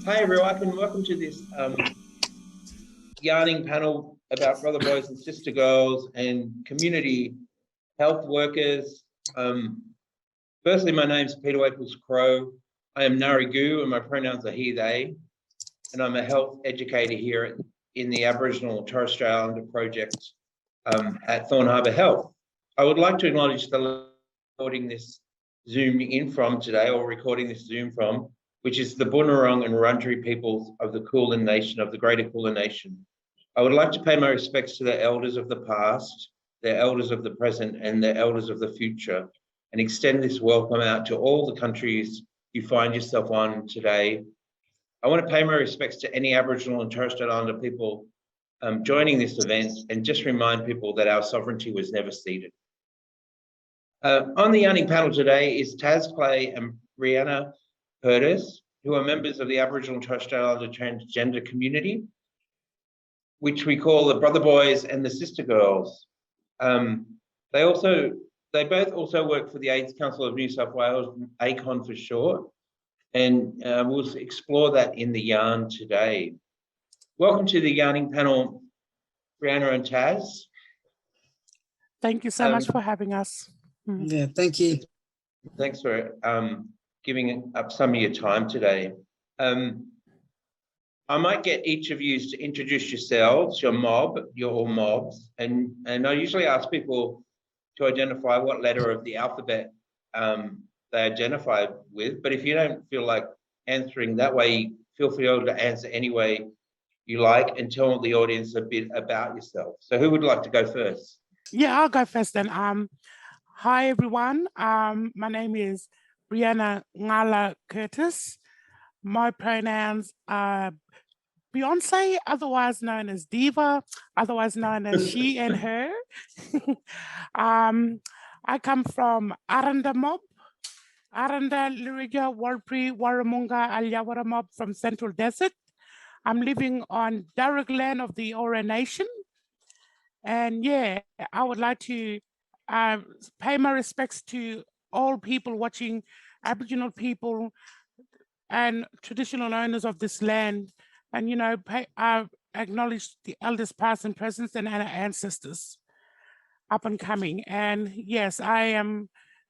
Hi everyone, and welcome to this yarning panel about brother boys and sister girls and community health workers. Firstly, my name's Peter Waples Crow. I am Narigu and my pronouns are he, they, and I'm a health educator here in the Aboriginal and Torres Strait Islander project at Thorn Harbour Health. I would like to acknowledge the recording this Zoom in from today, or recording this Zoom from, which is the Bunurong and Wurundjeri peoples of the Kulin Nation, of the Greater Kulin Nation. I would like to pay my respects to the elders of the past, the elders of the present, and the elders of the future, and extend this welcome out to all the countries you find yourself on today. I want to pay my respects to any Aboriginal and Torres Strait Islander people joining this event, and just remind people that our sovereignty was never ceded. On the yarning panel today is Taz Clay and Brianna Curtis, who are members of the Aboriginal and Torres Strait Islander transgender community, which we call the Brother Boys and the Sister Girls. They both also work for the AIDS Council of New South Wales, ACON for short, and we'll explore that in the yarn today. Welcome to the yarning panel, Briana and Taz. Thank you so much for having us. Yeah, thank you. Thanks for giving up some of your time today. I might get each of you to introduce yourselves, you're all mobs, and I usually ask people to identify what letter of the alphabet they identify with, but if you don't feel like answering that way, feel free to answer any way you like and tell the audience a bit about yourself. So who would like to go first? Yeah, I'll go first then. Hi everyone, my name is Brianna Curtis. My pronouns are Beyonce, otherwise known as Diva, otherwise known as she and her. I come from Aranda mob, Aranda, Liriga, Warlpiri, Warramunga, Alyawara mob from Central Desert. I'm living on Darug land of the Ora Nation. And yeah, I would like to pay my respects to all people watching, Aboriginal people and traditional owners of this land, and acknowledge the elders past and present and our ancestors up and coming. And yes, I am,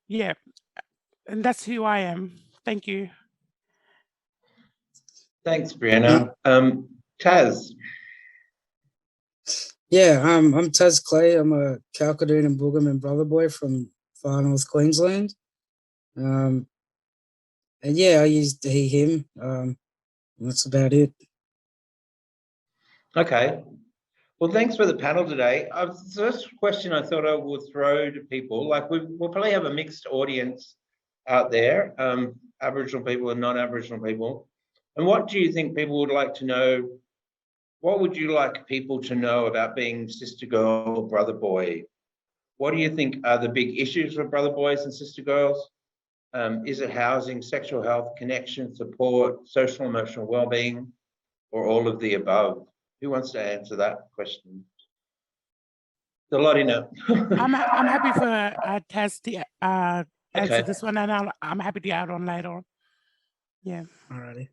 and that's who I am. Thank you. Thanks, Brianna. Taz. Yeah, I'm Taz Clay. I'm a Kalkadoon and Boogum and Brotherboy from far north Queensland. And yeah, I used he, him. That's about it. Okay. Well, thanks for the panel today. The first question I thought I would throw to people, like we'll probably have a mixed audience out there, Aboriginal people and non-Aboriginal people. And what do you think people would like to know? What would you like people to know about being sister girl or brother boy? What do you think are the big issues for brother boys and sister girls? Is it housing, sexual health, connection, support, social emotional well-being, or all of the above? Who wants to answer that question? A lot in it. I'm happy for Taz to answer this one, and I'm happy to add on later. Yeah. Alrighty.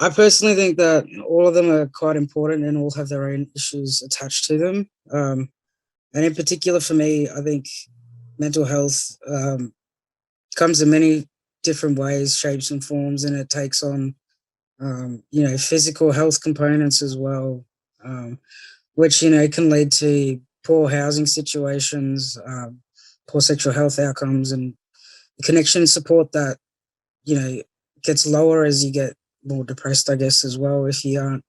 I personally think that all of them are quite important and all have their own issues attached to them. And in particular for me, I think mental health comes in many different ways, shapes and forms, and it takes on, physical health components as well, which, can lead to poor housing situations, poor sexual health outcomes, and the connection and support that, gets lower as you get more depressed, I guess, as well, if you aren't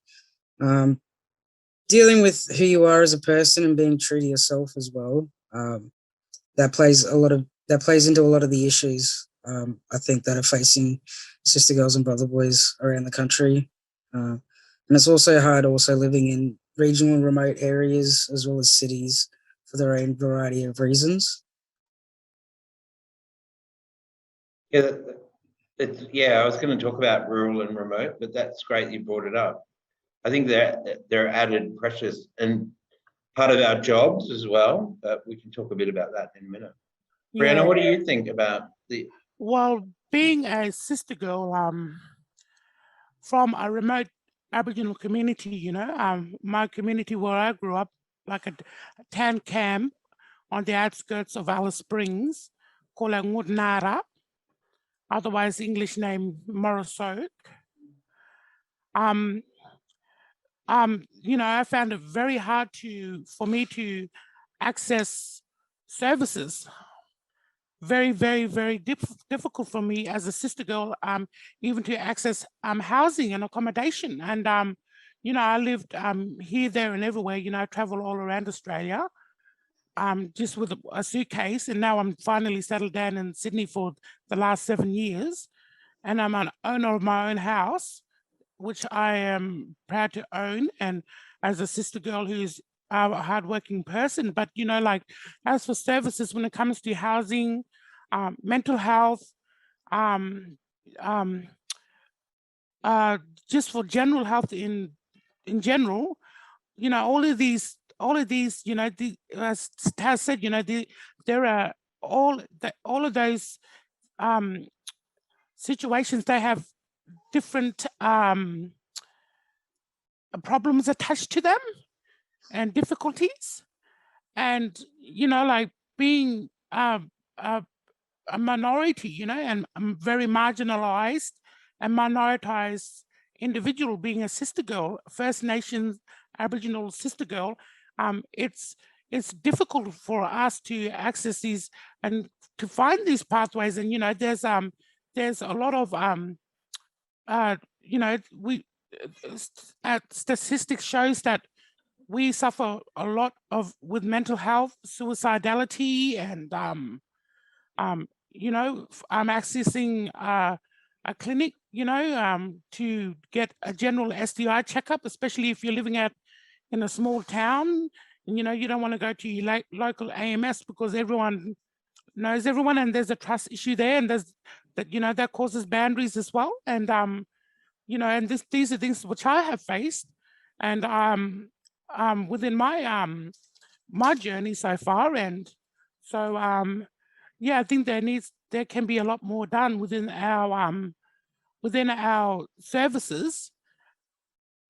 dealing with who you are as a person and being true to yourself as well. That plays into a lot of the issues I think that are facing sister girls and brother boys around the country. And it's also hard living in regional and remote areas as well as cities for their own variety of reasons. Yeah, I was going to talk about rural and remote, but that's great you brought it up. I think there are added pressures and part of our jobs as well, but we can talk a bit about that in a minute. Brianna, what do you think about the... Well, being a sister girl from a remote Aboriginal community, you know, my community where I grew up, like a tan camp on the outskirts of Alice Springs, called Ngudnara, otherwise English name Morrisode. You know, I found it very hard for me to access services. Very, very, very difficult for me as a sister girl, even to access housing and accommodation. And you know, I lived here, there, and everywhere. You know, I travel all around Australia, just with a suitcase. And now I'm finally settled down in Sydney for the last 7 years, and I'm an owner of my own house, which I am proud to own, and as a sister girl who's a hardworking person. But, you know, like, as for services, when it comes to housing, mental health, just for general health in general, you know, all of these, you know, as Taz said, you know, there are all of those situations. They have different problems attached to them and difficulties. And, you know, like being a minority, you know, and I'm very marginalized and minoritized individual, being a sister girl, First Nations Aboriginal sister girl, it's difficult for us to access these and to find these pathways. And, you know, there's a lot of you know, statistics shows that we suffer a lot with mental health, suicidality, and you know, I'm accessing a clinic, you know, to get a general STI checkup, especially if you're living in a small town, and, you know, you don't want to go to your local AMS because everyone knows everyone, and there's a trust issue there, and there's that, you know, that causes boundaries as well. And you know, and these are things which I have faced, and within my my journey so far. And so yeah, I think there can be a lot more done within our services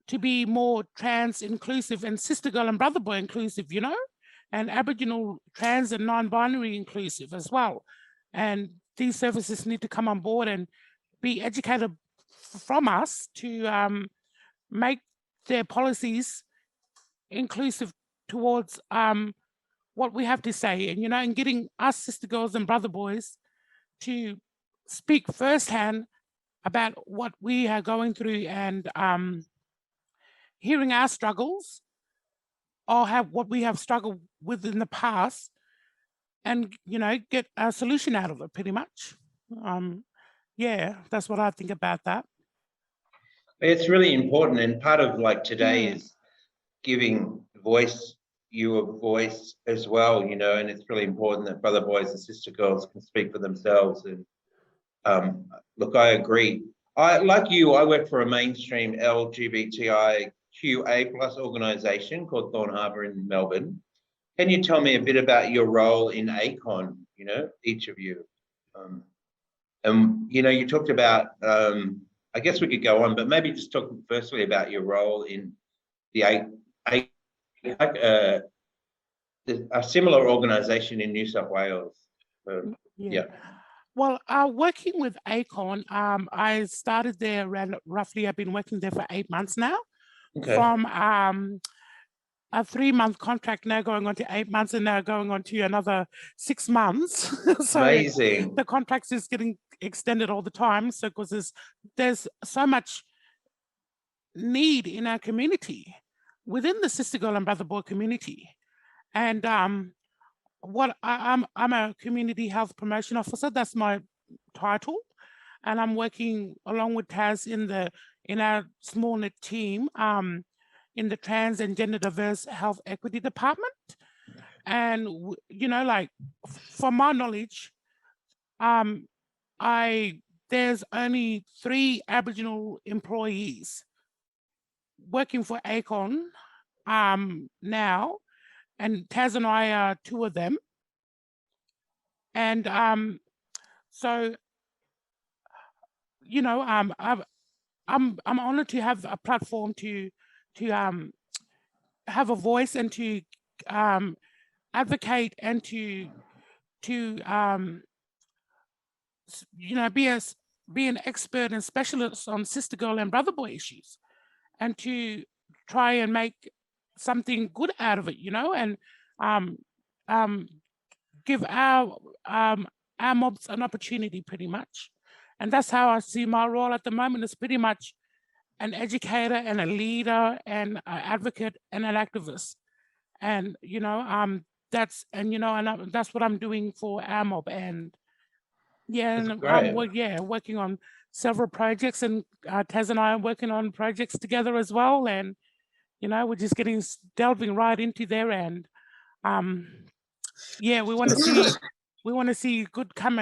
to be more trans inclusive and sister girl and brother boy inclusive, you know, and Aboriginal trans and non-binary inclusive as well. And these services need to come on board and be educated from us to make their policies inclusive towards what we have to say, and, you know, and getting us sister girls and brother boys to speak firsthand about what we are going through, and hearing our struggles or what we have struggled with in the past, and, you know, get a solution out of it, pretty much. Yeah, that's what I think about that. It's really important, and part of like today is giving you a voice as well, you know, and it's really important that brother boys and sister girls can speak for themselves. And look, I agree. Like you, I work for a mainstream LGBTIQA+ organisation called Thorn Harbour in Melbourne. Can you tell me a bit about your role in ACON, you know, each of you? And, you know, you talked about, I guess we could go on, but maybe just talk firstly about your role in a similar organisation in New South Wales. Yeah. Well, working with ACON, I started there around roughly, I've been working there for 8 months now. Okay. From a 3-month contract, now going on to 8 months, and now going on to another 6 months. So amazing. The contracts is getting extended all the time. So because there's so much need in our community, within the sister girl and brother boy community. And what I'm a community health promotion officer. That's my title, and I'm working along with Taz in our small knit team in the trans and gender diverse health equity department. And, you know, like, from my knowledge, there's only 3 Aboriginal employees working for ACON now, and Taz and I are 2 of them. And so you know, I'm honored to have a platform to have a voice and to advocate and to you know, be an expert and specialist on sister girl and brother boy issues, and to try and make something good out of it, you know, and um, um, give our mobs an opportunity, pretty much. And that's how I see my role at the moment, is pretty much an educator and a leader and an advocate and an activist. And you know, that's that's what I'm doing for our mob. And yeah, That's and great. working on several projects, and Taz and I are working on projects together as well. And you know, we're just delving right into there. And yeah, we want to see good come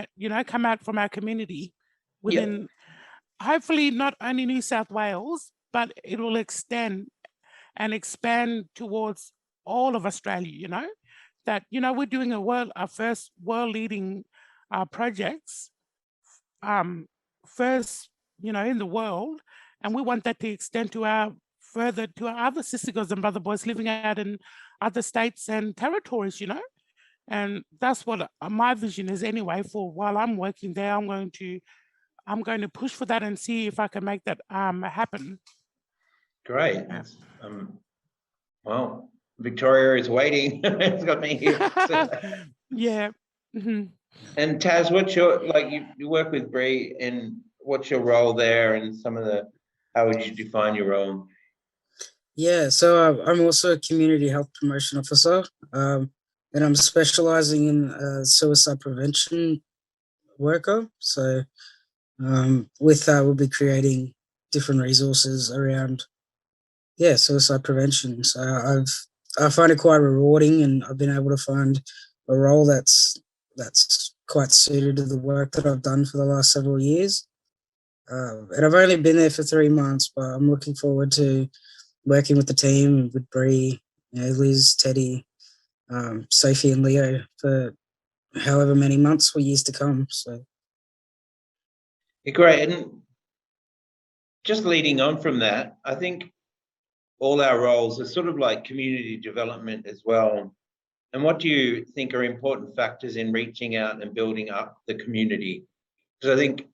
out from our community Yeah, within, hopefully not only New South Wales, but it will extend and expand towards all of Australia. You know, that we're doing our first world leading projects, first in the world, and we want that to extend to our other sister girls and brother boys living out in other states and territories. You know, and that's what my vision is anyway. For while I'm working there, I'm going to push for that and see if I can make that happen. great. Yeah. That's, well, Victoria is waiting. It's got me here. So- Yeah. Mhm. And Taz, what's your, like, you work with Bree, and what's your role there, and how would you define your role? Yeah, so I'm also a community health promotion officer, and I'm specializing in suicide prevention worker. So with that, we'll be creating different resources around, suicide prevention. So I find it quite rewarding, and I've been able to find a role that's quite suited to the work that I've done for the last several years. And I've only been there for 3 months, but I'm looking forward to working with the team, with Bree, Liz, Teddy, Sophie, and Leo for however many months or years to come. So Yeah, great. And just leading on from that, I think all our roles are sort of like community development as well. And what do you think are important factors in reaching out and building up the community? Because I think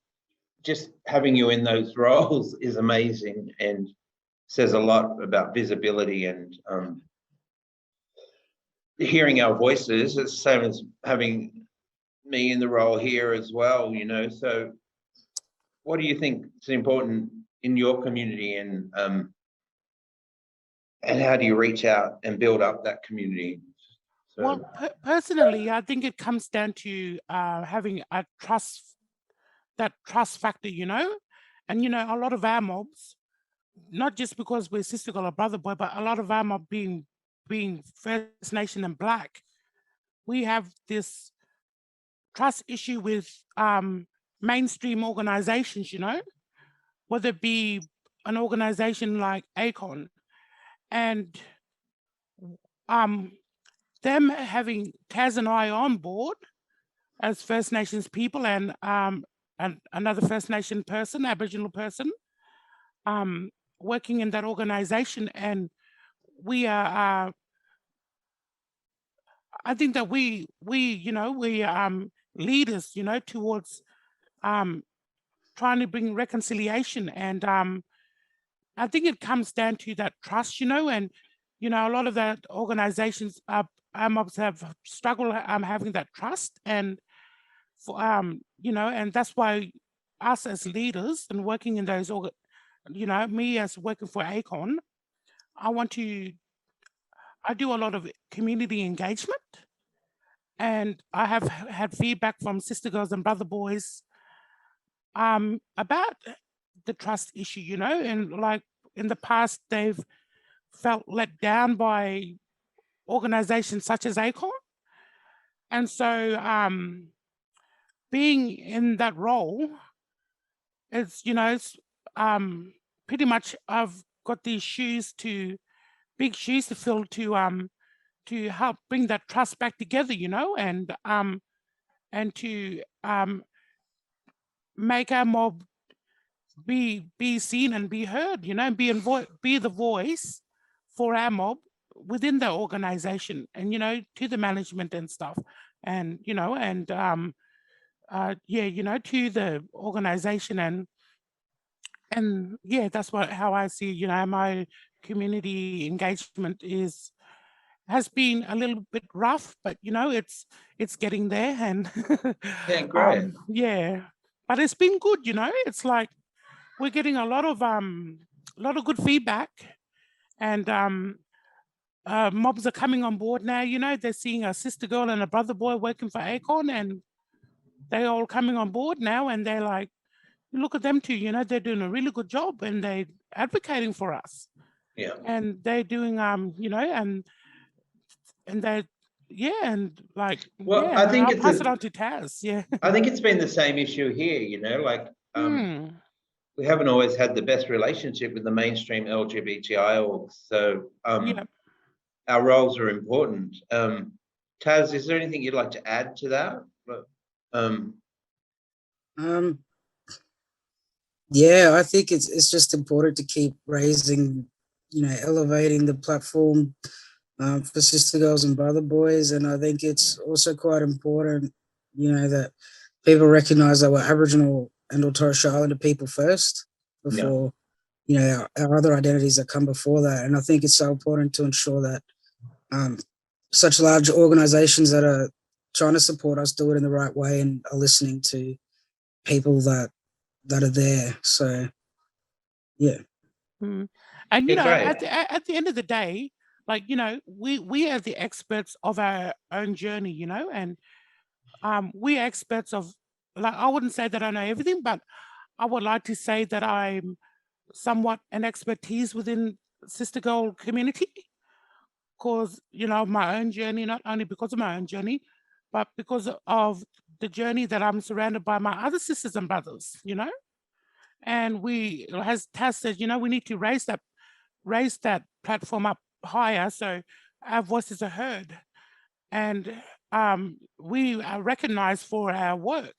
just having you in those roles is amazing and says a lot about visibility and hearing our voices. It's the same as having me in the role here as well, you know. So what do you think is important in your community, and how do you reach out and build up that community? So, Well, personally, I think it comes down to having a that trust factor, you know, and a lot of our mobs, not just because we're sister girl or brother boy, but a lot of our mob being First Nation and Black, we have this trust issue with mainstream organizations, you know, whether it be an organization like ACON, and them having Taz and I on board as First Nations people, and another First Nation person, Aboriginal person, working in that organization. And we are, I think that we leaders, towards trying to bring reconciliation. And I think it comes down to that trust, and a lot of that organizations, our mobs have struggled having that trust. And for and that's why us as leaders and working in those me as working for ACON, I do a lot of community engagement, and I have had feedback from sister girls and brother boys about the trust issue, and like in the past they've felt let down by organizations such as ACON. And so being in that role, it's pretty much I've got these big shoes to fill, to help bring that trust back together, and to make our mob be seen and be heard, you know, be the voice for our mob within the organization, and you know, to the management and stuff, and you know, and yeah, you know, to the organization, and yeah, that's how I see, you know, my community engagement has been a little bit rough, but you know, it's getting there, and Yeah, great. yeah, but it's been good, you know. It's like we're getting a lot of good feedback, and mobs are coming on board now. You know, they're seeing a sister girl and a brother boy working for Acorn, and they're all coming on board now, and they're like, look at them two, you know, they're doing a really good job, and they're advocating for us, Yeah. and they're doing you know, and they, yeah, and like, Well, yeah, I think I'll it's pass it on to Taz. Yeah. I think it's been the same issue here, you know, like we haven't always had the best relationship with the mainstream LGBTI orgs. So Yeah. our roles are important. Taz, is there anything you'd like to add to that? Yeah, I think it's just important to keep raising, you know, elevating the platform for Sister Girls and Brother Boys, and I think it's also quite important, you know, that people recognise that we're Aboriginal and or Torres Strait Islander people first before, you know, our other identities that come before that. And I think it's so important to ensure that such large organisations that are trying to support us do it in the right way and are listening to people that are there. So, yeah. And Yeah, you know, great. at the end of the day, like, you know, we are the experts of our own journey, you know, and we are experts of, like, I wouldn't say that I know everything, but I would like to say that I'm somewhat an expertise within Sister Girl community, because, you know, my own journey, not only because of my own journey, but because of the journey that I'm surrounded by my other sisters and brothers, you know. And we, as Taz said, you know, we need to raise that platform up higher so our voices are heard, and we are recognized for our work.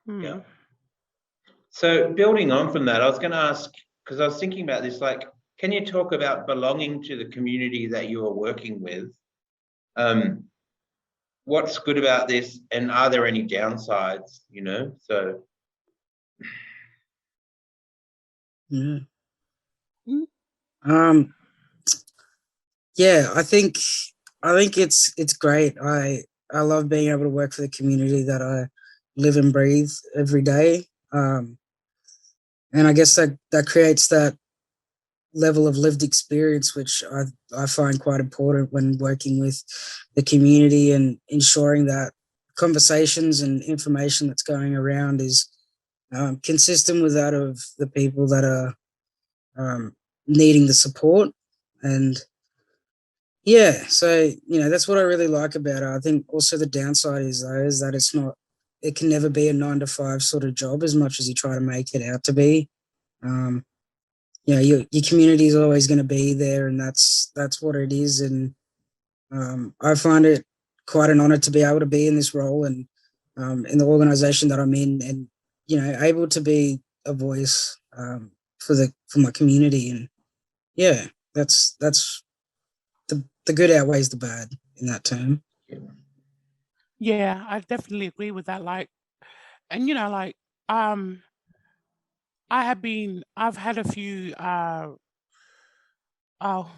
Yeah. So building on from that, I was going to ask, because I was thinking about this, like, can you talk about belonging to the community that you are working with? What's good about this, and are there any downsides, you know? So Yeah. Yeah, I think it's great. I love being able to work for the community that I live and breathe every day. And I guess that creates that level of lived experience, which I find quite important when working with the community, and ensuring that conversations and information that's going around is consistent with that of the people that are needing the support. And yeah, so, you know, that's what I really like about it. I think also the downside is that it can never be a 9 to 5 sort of job as much as you try to make it out to be. You know, your community is always going to be there, and that's what it is. And I find it quite an honor to be able to be in this role, and in the organization that I'm in, and, you know, able to be a voice for my community. And yeah, that's the good outweighs the bad in that term. Yeah, I definitely agree with that. Like, and you know, like, I've had a few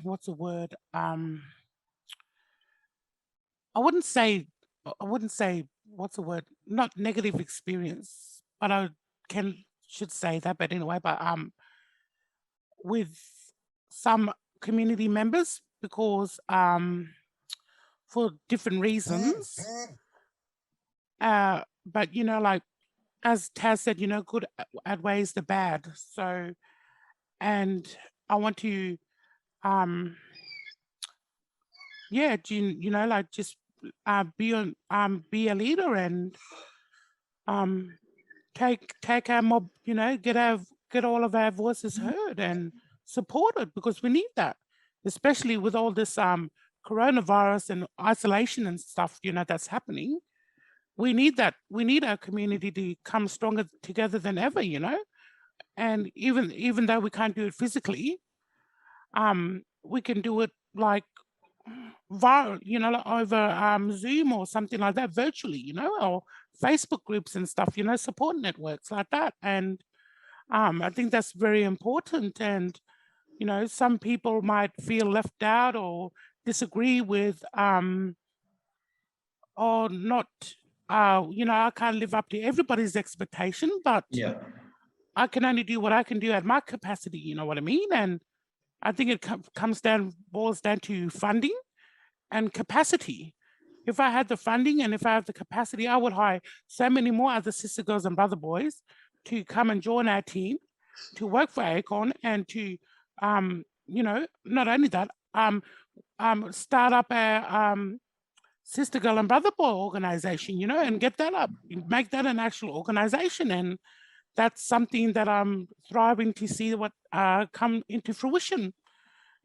what's the word? I wouldn't say what's the word? Not negative experience, but I should say that, but anyway, but with some community members, because for different reasons. But you know, like, as Taz said, you know, good outweighs the bad. So, and I want to yeah, you know, like, just be a leader, and take our mob, you know, get all of our voices heard and supported, because we need that, especially with all this coronavirus and isolation and stuff, you know, that's happening. We need that. We need our community to come stronger together than ever, you know. and even though we can't do it physically, we can do it like viral, like over Zoom or something like that, virtually, or Facebook groups and stuff, support networks like that. And I think that's very important. And some people might feel left out or disagree with or not, I can't live up to everybody's expectation, but Yeah. I can only do what I can do at my capacity, you know what I mean? And I think it boils down to funding and capacity. If I had the funding and if I have the capacity, I would hire so many more other sister girls and brother boys to come and join our team, to work for ACON, and to, not only that, start up a Sister Girl and Brotherboy organization, and get that up, make that an actual organization. And that's something that I'm thriving to see what come into fruition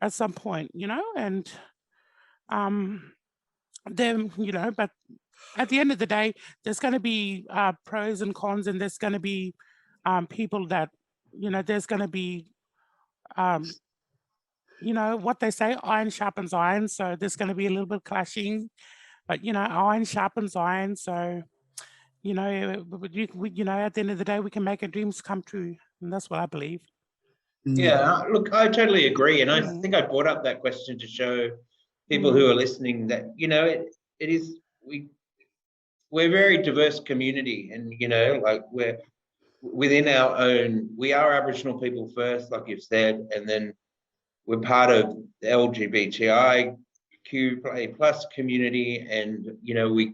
at some point, and then, but at the end of the day, there's going to be pros and cons, and there's going to be people that, there's going to be, what they say, iron sharpens iron. So there's going to be a little bit clashing, but, iron sharpens iron. So, at the end of the day, we can make our dreams come true. And that's what I believe. Yeah, look, I totally agree. And I Mm. think I brought up that question to show people who are listening that, it is, we're a very diverse community, and, like we're within our own, we are Aboriginal people first, like you've said, and then we're part of the LGBTIQ+ community. And, we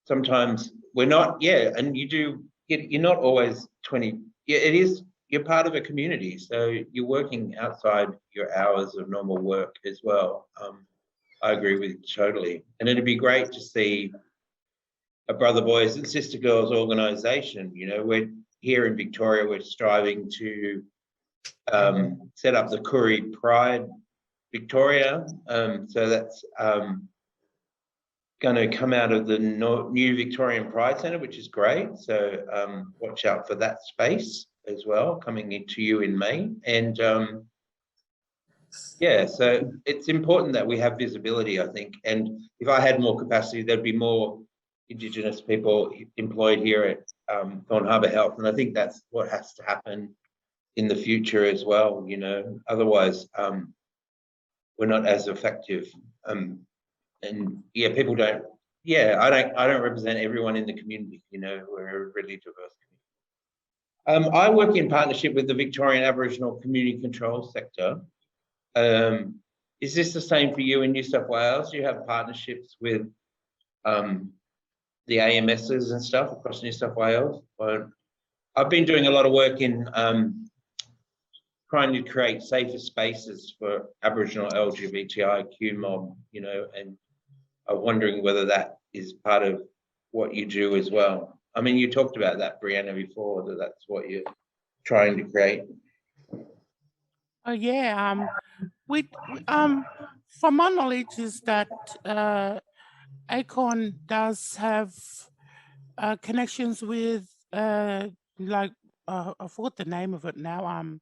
sometimes we're not, and you're not always 20, it is, you're part of a community, so you're working outside your hours of normal work as well. I agree with you totally, and it'd be great to see a Brother Boys and Sister Girls organisation. We're here in Victoria, we're striving to set up the Koori Pride Victoria, so that's going to come out of the new Victorian Pride Centre, which is great. So watch out for that space as well, coming into you in May. And so it's important that we have visibility, I think. And if I had more capacity, there'd be more Indigenous people employed here at Thorn Harbour Health. And I think that's what has to happen in the future as well. Otherwise we're not as effective. And people don't. I don't represent everyone in the community. We're a really diverse community. I work in partnership with the Victorian Aboriginal Community Control Sector. Is this the same for you in New South Wales? Do you have partnerships with the AMSs and stuff across New South Wales? I've been doing a lot of work in trying to create safer spaces for Aboriginal LGBTIQ mob, and I'm wondering whether that is part of what you do as well. I mean, you talked about that, Brianna, before, that's what you're trying to create. Oh yeah, from my knowledge is that ACON does have connections with I forgot the name of it now.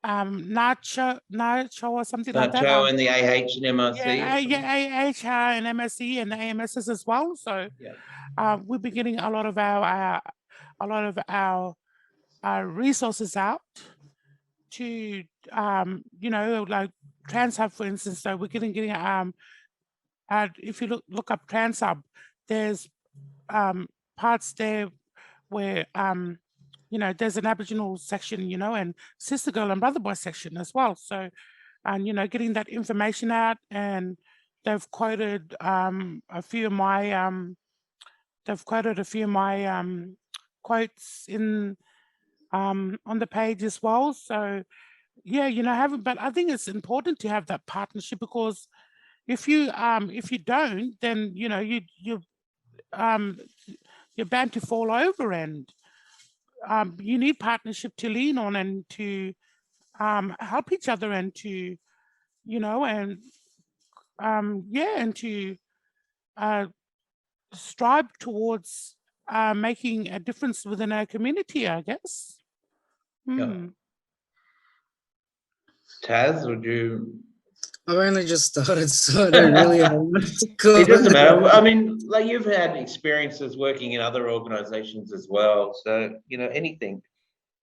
NACHO or something like that. NACHO and the AH and MRC. AHR and MSC and the AMSs as well. So we'll be getting a lot of our resources out to like Trans Hub, for instance. So we're getting if you look up Trans Hub, there's parts there where there's an Aboriginal section, and Sister Girl and Brotherboy section as well. So, and getting that information out, and they've quoted a few of my quotes in on the page as well. So but I think it's important to have that partnership, because if you don't, then you're bound to fall over, and you need partnership to lean on and to help each other, and to and to strive towards making a difference within our community, I guess. Yeah. Taz, would you? I've only just started, so I don't really have much to comment. It doesn't matter. I mean, like you've had experiences working in other organizations as well. So, you know, anything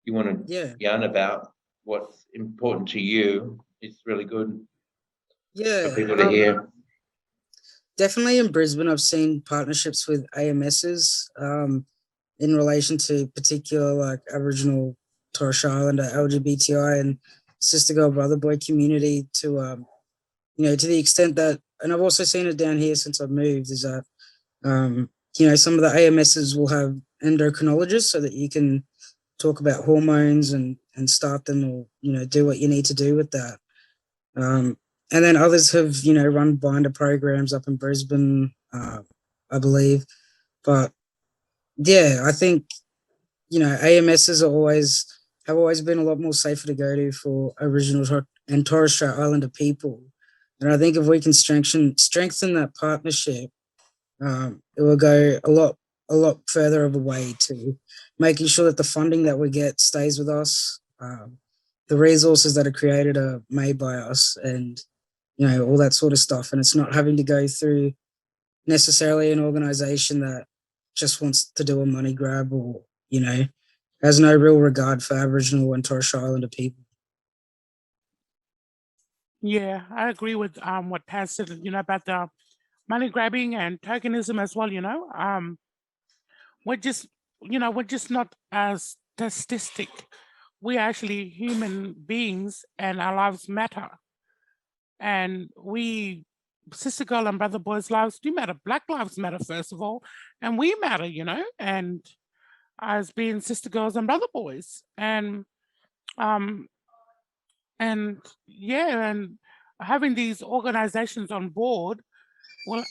you want to yarn about what's important to you is really good for people to hear. Definitely in Brisbane, I've seen partnerships with AMSs in relation to particular like Aboriginal Torres Strait Islander LGBTI and Sistergirl Brotherboy community to you know, to the extent that, and I've also seen it down here since I've moved, is that you know, some of the AMSs will have endocrinologists so that you can talk about hormones and start them, or, you know, do what you need to do with that. And then others have, you know, run binder programs up in Brisbane, I believe. But yeah, I think, you know, AMSs have always been a lot more safer to go to for Aboriginal and Torres Strait Islander people. And I think if we can strengthen that partnership, it will go a lot further of a way to making sure that the funding that we get stays with us. The resources that are created are made by us, and, you know, all that sort of stuff. And it's not having to go through necessarily an organization that just wants to do a money grab, or, you know, has no real regard for Aboriginal and Torres Strait Islander people. Yeah, I agree with what Taz said, you know, about the money grabbing and tokenism as well, you know. We're just not a statistic. We're actually human beings and our lives matter. And Sister Girl and Brother Boy's lives do matter. Black lives matter, first of all, and we matter, you know, and as being Sister Girls and Brother Boys. And yeah, and having these organizations on board, well,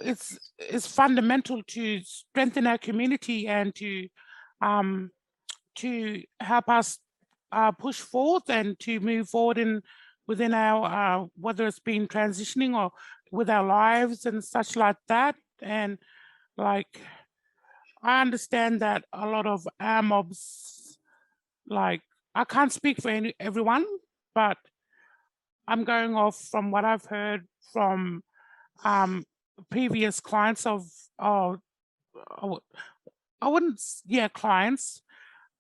it's fundamental to strengthen our community and to help us push forth and to move forward within our whether it's been transitioning or with our lives and such like that. And like, I understand that a lot of our mobs, like, I can't speak for everyone, but I'm going off from what I've heard from previous clients I wouldn't, clients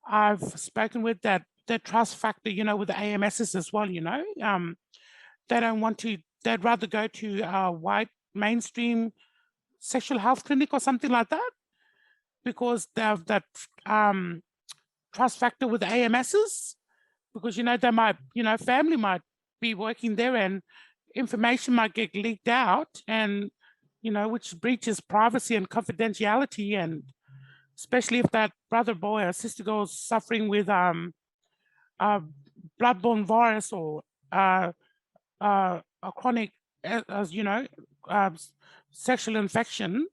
I've spoken with, that the trust factor, you know, with the AMSs as well, you know, they don't want to, they'd rather go to a white mainstream sexual health clinic or something like that, because they have that trust factor with the AMSs, because, you know, they might, you know, family might be working there and information might get leaked out, and, you know, which breaches privacy and confidentiality, and especially if that brother boy or sister girl is suffering with a bloodborne virus or a chronic, as you know, sexual infection.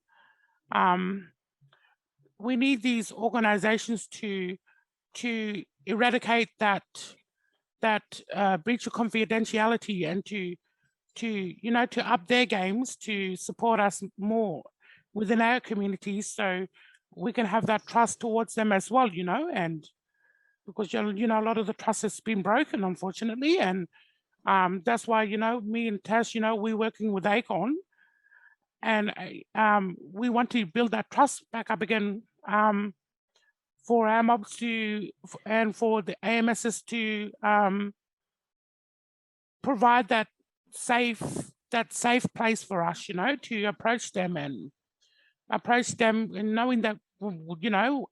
We need these organizations to eradicate that breach of confidentiality, and to you know, to up their games, to support us more within our communities, so we can have that trust towards them as well, you know. And because, you know, a lot of the trust has been broken, unfortunately, and that's why, you know, me and Tess, you know, we're working with ACON, and we want to build that trust back up again, for our mobs to, and for the AMSs to provide that safe place for us, you know, to approach them and knowing that, you know,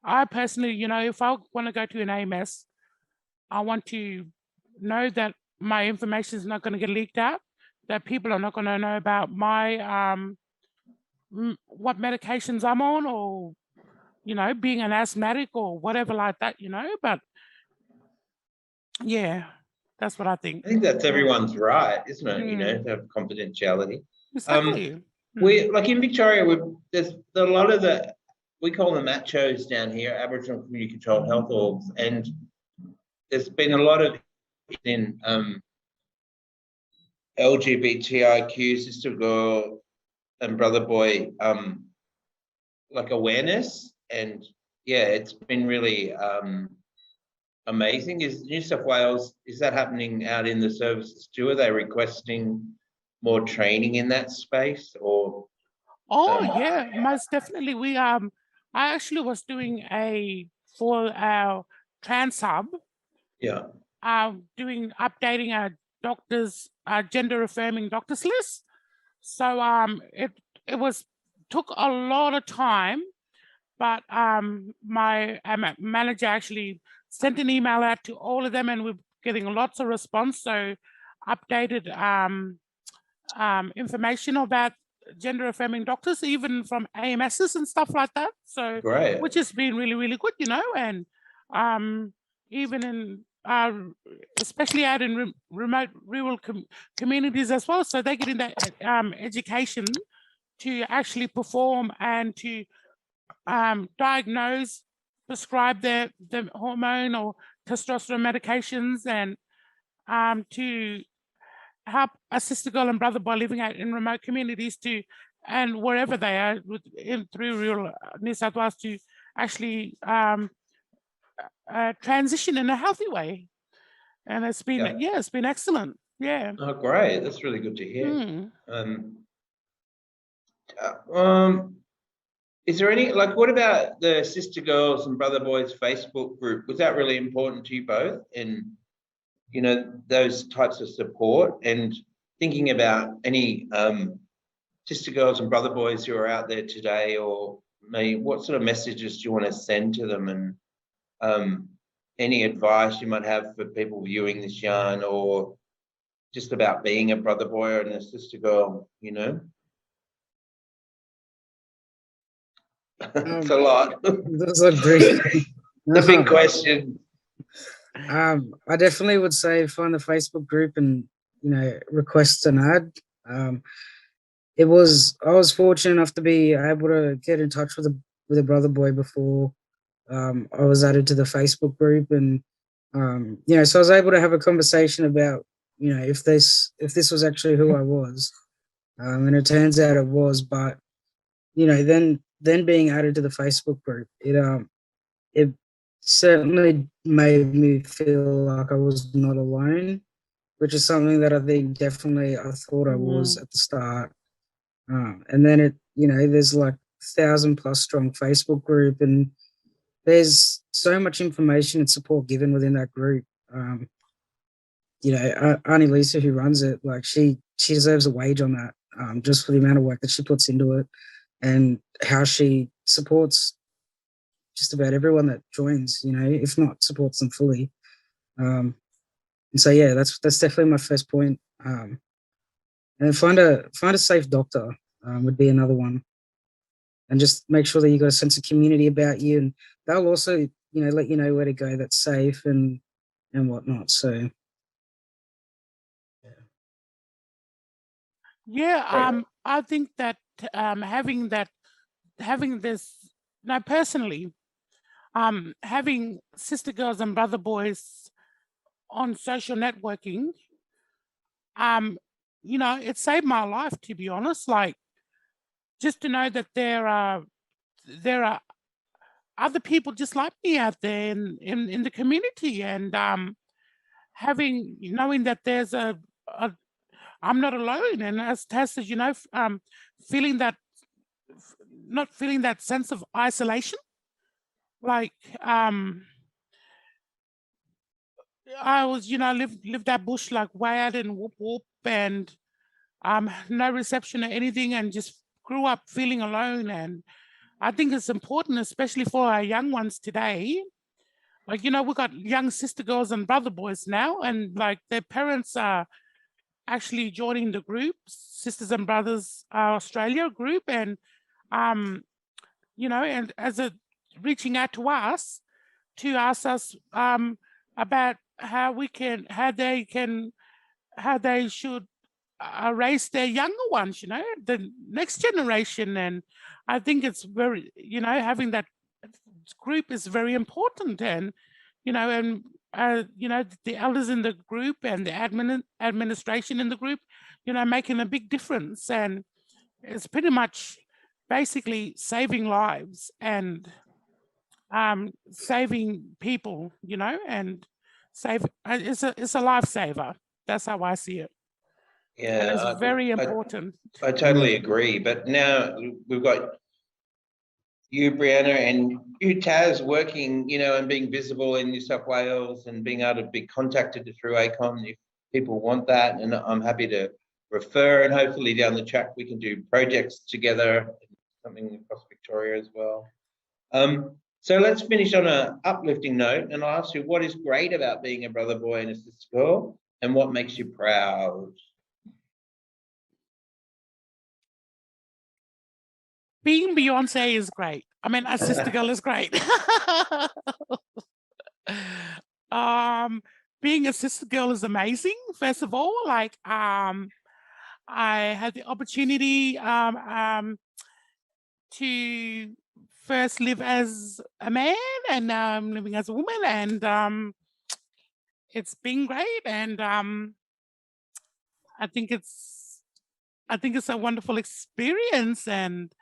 I personally, you know, if I want to go to an AMS, I want to know that my information is not going to get leaked out, that people are not going to know about my what medications I'm on, or, you know, being an asthmatic or whatever like that, you know. But yeah, that's what I think. I think that's everyone's right, isn't it? You know, to have confidentiality. Exactly. We, like in Victoria, there's a lot of we call them machos down here, Aboriginal Community Controlled Health Orgs, and there's been a lot of in LGBTIQ, Sister Girl and Brother Boy like awareness, and yeah, it's been really amazing. Is New South Wales, is that happening out in the services too? Are they requesting more training in that space, or? Oh yeah, most definitely. I actually was doing for our trans hub, Yeah, updating our doctors, gender affirming doctors list. So it was took a lot of time, but my manager actually sent an email out to all of them, and we're getting lots of response. So updated information about gender affirming doctors, even from AMSs and stuff like that. So great. which has been really, really good, and even in especially out in remote rural communities as well. So they're getting that education to actually perform and to diagnose, prescribe the hormone or testosterone medications, and to help a sister girl and brother boy living out in remote communities and wherever they are through rural New South Wales to actually transition in a healthy way. And it's been, it's been excellent. Yeah. Oh, great. That's really good to hear. Is there any, like, what about the Sister Girls and Brother Boys Facebook group? Was that really important to you both? And, those types of support, and thinking about any Sister Girls and Brother Boys who are out there today, or maybe what sort of messages do you want to send to them, and any advice you might have for people viewing this yarn, or just about being a brother boy and a sister girl, It's a lot. That's a great. The big question. I definitely would say find the Facebook group and request an ad. I was fortunate enough to be able to get in touch with a brother boy before I was added to the Facebook group, and so I was able to have a conversation about if this was actually who I was, and it turns out it was. But then being added to the Facebook group, it certainly made me feel like I was not alone, which is something that I think definitely I thought I was at the start. And then there's like 1,000+ strong Facebook group, and there's so much information and support given within that group. Auntie Lisa, who runs it, like she deserves a wage on that, just for the amount of work that she puts into it and how she supports just about everyone that joins, if not supports them fully. And so yeah, that's definitely my first point. And find a safe doctor would be another one, and just make sure that you got a sense of community about you, and they'll also let you know where to go that's safe and whatnot. So yeah, I think that having this, now personally, having sister girls and brother boys on social networking, it saved my life, to be honest. Like, just to know that there are other people just like me out there in the community, and knowing that there's I'm not alone, and as Taz says, not feeling that sense of isolation. Like, I was, lived that bush like way out in whoop whoop, and no reception or anything, and just grew up feeling alone. And I think it's important, especially for our young ones today. Like, we've got young sister girls and brother boys now, and like their parents are actually joining the group, Sisters and Brothers Australia group, and and as a reaching out to us to ask us about how they should raise their younger ones, the next generation. And I think it's very, having that group is very important. And the elders in the group and the administration in the group, making a big difference. And it's pretty much basically saving lives and saving people, and it's a lifesaver. That's how I see it. And Yeah, it's very important. I totally agree. But now we've got you, Brianna, and you, Taz, working, and being visible in New South Wales and being able to be contacted through ACON if people want that. And I'm happy to refer, and hopefully down the track we can do projects together, something across Victoria as well. So let's finish on an uplifting note, and I'll ask you, what is great about being a brother boy and a sister girl, and what makes you proud? Being Beyonce is great. I mean, a sister girl is great. Being a sister girl is amazing. First of all, I had the opportunity to first live as a man and living as a woman, and it's been great. And I think it's a wonderful experience, and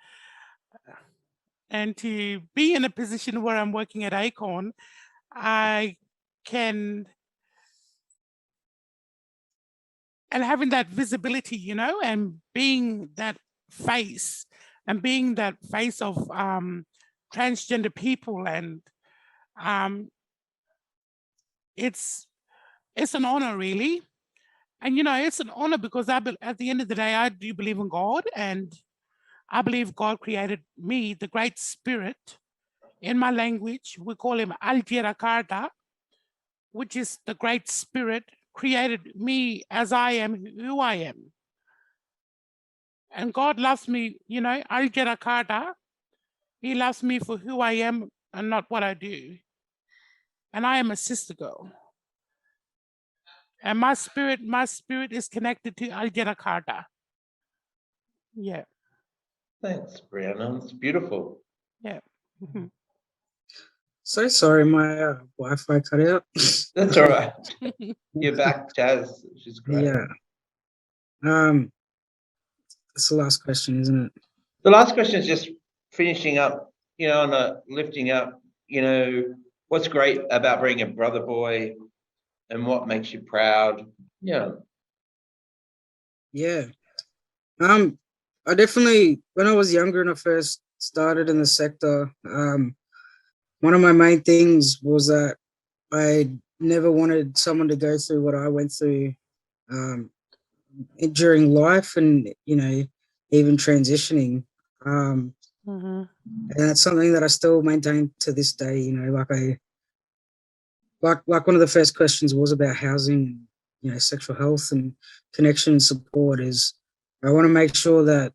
to be in a position where I'm working at ACON, I can, and having that visibility, and being that face, of transgender people, and it's an honor, really. And it's an honor because at the end of the day, I do believe in God, and I believe God created me, the Great Spirit. In my language, we call him Al-Jirakarta, which is the Great Spirit, created me as I am who I am. And God loves me, Al-Jirakarta. He loves me for who I am and not what I do. And I am a sister girl. And my spirit is connected to Al-Jirakarta. Yeah. Thanks, Brianna. It's beautiful. Yeah. Mm-hmm. So sorry, my Wi-Fi cut out. That's all right. You're back, Taz, which is great. Yeah. That's the last question, isn't it? The last question is just finishing up, on a lifting up, what's great about being a brother boy and what makes you proud? Yeah. Yeah. I definitely, when I was younger and I first started in the sector, one of my main things was that I never wanted someone to go through what I went through during life, and even transitioning. And that's something that I still maintain to this day. Like one of the first questions was about housing, sexual health and connection and support. Is I want to make sure that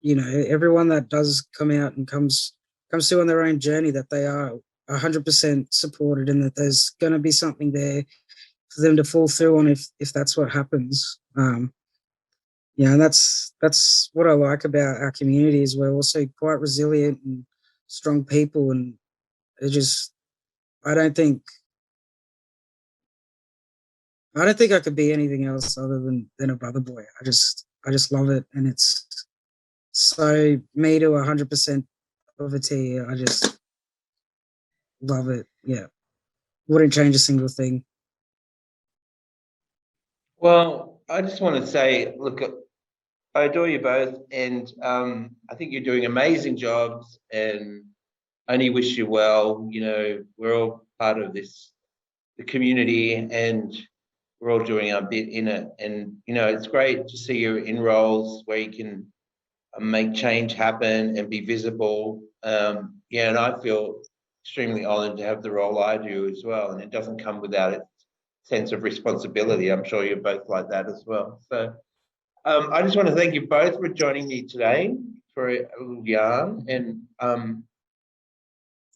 everyone that does come out and comes through on their own journey, that they are 100% supported, and that there's going to be something there for them to fall through on if that's what happens. And that's what I like about our community, is we're also quite resilient and strong people, and I don't think I could be anything else other than a brother boy. I just love it, and it's so me to 100% of a T. I just love it. Yeah, wouldn't change a single thing. Well, I just want to say, look, I adore you both, and I think you're doing amazing jobs, and only wish you well. We're all part of the community, and we're all doing our bit in it. And it's great to see you in roles where you can make change happen and be visible. And I feel extremely honoured to have the role I do as well, and it doesn't come without its sense of responsibility. I'm sure you're both like that as well. So I just want to thank you both for joining me today for a little yarn. And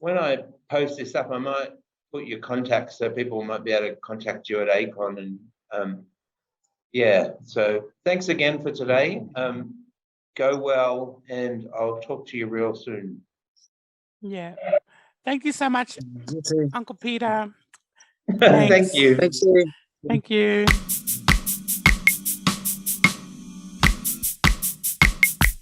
when I post this up, I might put your contacts so people might be able to contact you at ACON. And so thanks again for today. Go well, and I'll talk to you real soon. Yeah. Thank you so much, You too. Uncle Peter. Thank you. Thank you. Thank you.